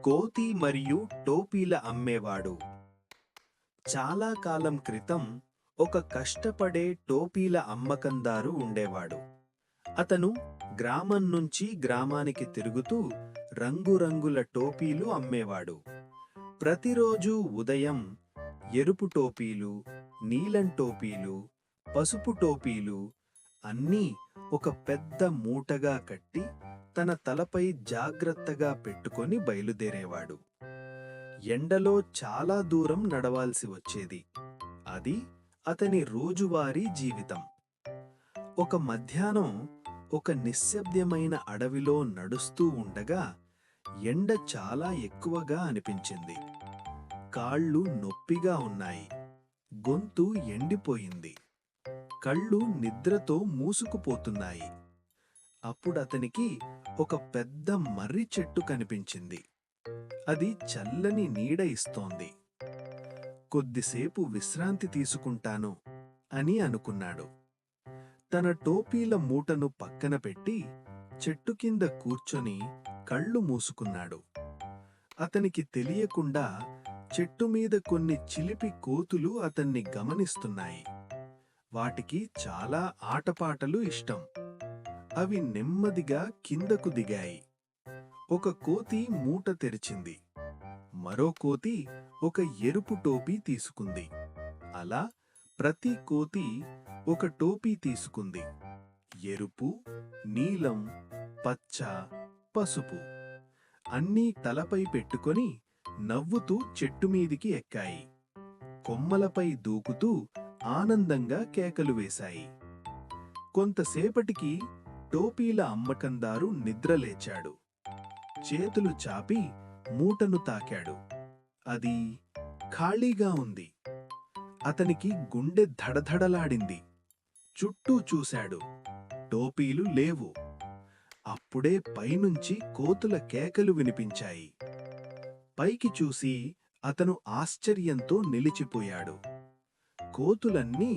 కోతి మరియు టోపీల అమ్మేవాడు. చాలా కాలం క్రితం ఒక కష్టపడే టోపీల అమ్మకందారు ఉండేవాడు. అతను గ్రామం నుంచి గ్రామానికి తిరుగుతూ రంగురంగుల టోపీలు అమ్మేవాడు. ప్రతిరోజూ ఉదయం ఎరుపు టోపీలు, నీలం టోపీలు, పసుపు టోపీలు అన్నీ ఒక పెద్ద మూటగా కట్టి తన తలపై జాగ్రత్తగా పెట్టుకొని బయలుదేరేవాడు. ఎండలో చాలా దూరం నడవాల్సి వచ్చేది. అది అతని రోజువారీ జీవితం. ఒక మధ్యాహ్నం ఒక నిశ్శబ్దమైన అడవిలో నడుస్తూ ఉండగా ఎండ చాలా ఎక్కువగా అనిపించింది. కాళ్ళు నొప్పిగా ఉన్నాయి. గొంతు ఎండిపోయింది. కళ్ళు నిద్రతో మూసుకుపోతున్నాయి. అప్పుడతనికి ఒక పెద్ద మర్రి చెట్టు కనిపించింది. అది చల్లని నీడ ఇస్తోంది. కొద్దిసేపు విశ్రాంతి తీసుకుంటాను అని అనుకున్నాడు. తన టోపీల మూటను పక్కన పెట్టి చెట్టు కింద కూర్చొని కళ్ళు మూసుకున్నాడు. అతనికి తెలియకుండా చెట్టు మీద కొన్ని చిలిపి కోతులు అతన్ని గమనిస్తున్నాయి. వాటికి చాలా ఆటపాటలు ఇష్టం. అవి నెమ్మదిగా కిందకు దిగాయి. ఒక కోతి మూట తెరిచింది. మరో కోతి ఒక ఎరుపు టోపీ తీసుకుంది. అలా ప్రతి కోతి ఒక టోపీ తీసుకుంది. ఎరుపు, నీలం, పచ్చ, పసుపు అన్నీ తలపై పెట్టుకొని నవ్వుతూ చెట్టుమీదికి ఎక్కాయి. కొమ్మలపై దూకుతూ ఆనందంగా కేకలు వేశాయి. కొంతసేపటికి టోపీల అమ్మకందారు నిద్రలేచాడు. చేతులు చాపి మూటను తాకాడు. అది ఖాళీగా ఉంది. అతనికి గుండె ధడధడలాడింది. చుట్టూ చూశాడు. టోపీలు లేవు. అప్పుడే పైనుంచి కోతుల కేకలు వినిపించాయి. పైకి చూసి అతను ఆశ్చర్యంతో నిలిచిపోయాడు. కోతులన్నీ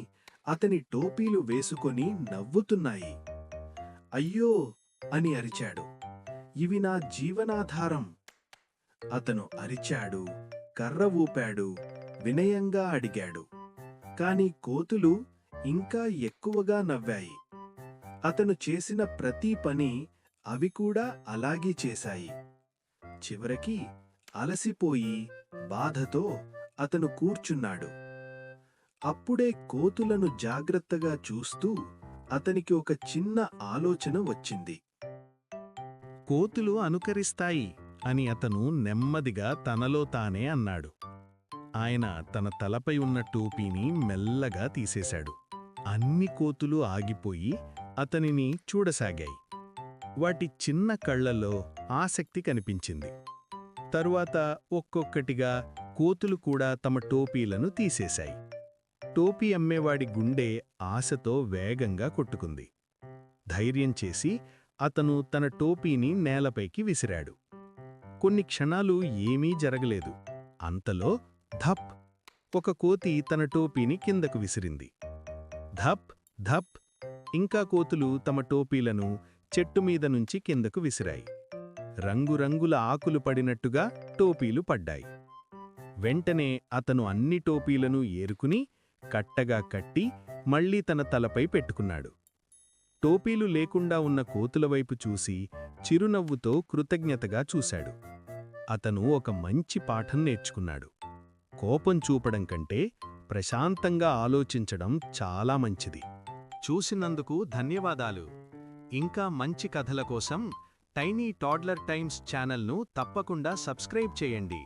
అతని టోపీలు వేసుకొని నవ్వుతున్నాయి. అయ్యో అని అరిచాడు. ఇవి నా జీవనాధారం. అతను అరిచాడు, కర్ర ఊపాడు, వినయంగా అడిగాడు. కాని కోతులు ఇంకా ఎక్కువగా నవ్వాయి. అతను చేసిన ప్రతి పని అవి కూడా అలాగే చేశాయి. చివరికి అలసిపోయి బాధతో అతను కూర్చున్నాడు. అప్పుడే కోతులను జాగ్రత్తగా చూస్తూ అతనికి ఒక చిన్న ఆలోచన వచ్చింది. కోతులు అనుకరిస్తాయి అని అతను నెమ్మదిగా తనలో తానే అన్నాడు. ఆయన తన తలపై ఉన్న టోపీని మెల్లగా తీసేశాడు. అన్ని కోతులు ఆగిపోయి అతనిని చూడసాగాయి. వాటి చిన్న కళ్లలో ఆసక్తి కనిపించింది. తరువాత ఒక్కొక్కటిగా కోతులు కూడా తమ టోపీలను తీసేశాయి. టోపీ అమ్మేవాడి గుండె ఆశతో వేగంగా కొట్టుకుంది. ధైర్యం చేసి అతను తన టోపీని నేలపైకి విసిరాడు. కొన్ని క్షణాలు ఏమీ జరగలేదు. అంతలో ధప్! ఒక కోతి తన టోపీని కిందకు విసిరింది. ధప్ ధప్! ఇంకా కోతులు తమ టోపీలను చెట్టు మీద నుంచి కిందకు విసిరాయి. రంగురంగుల ఆకులు పడినట్టుగా టోపీలు పడ్డాయి. వెంటనే అతను అన్ని టోపీలను ఏరుకుని కట్టగా కట్టి మళ్లీ తన తలపై పెట్టుకున్నాడు. టోపీలు లేకుండా ఉన్న కోతుల వైపు చూసి చిరునవ్వుతో కృతజ్ఞతగా చూశాడు. అతను ఒక మంచి పాఠం నేర్చుకున్నాడు. కోపం చూపడం కంటే ప్రశాంతంగా ఆలోచించడం చాలా మంచిది. చూసినందుకు ధన్యవాదాలు. ఇంకా మంచి కథల కోసం టైనీ టాడ్లర్ టైమ్స్ ఛానల్ను తప్పకుండా సబ్స్క్రైబ్ చేయండి.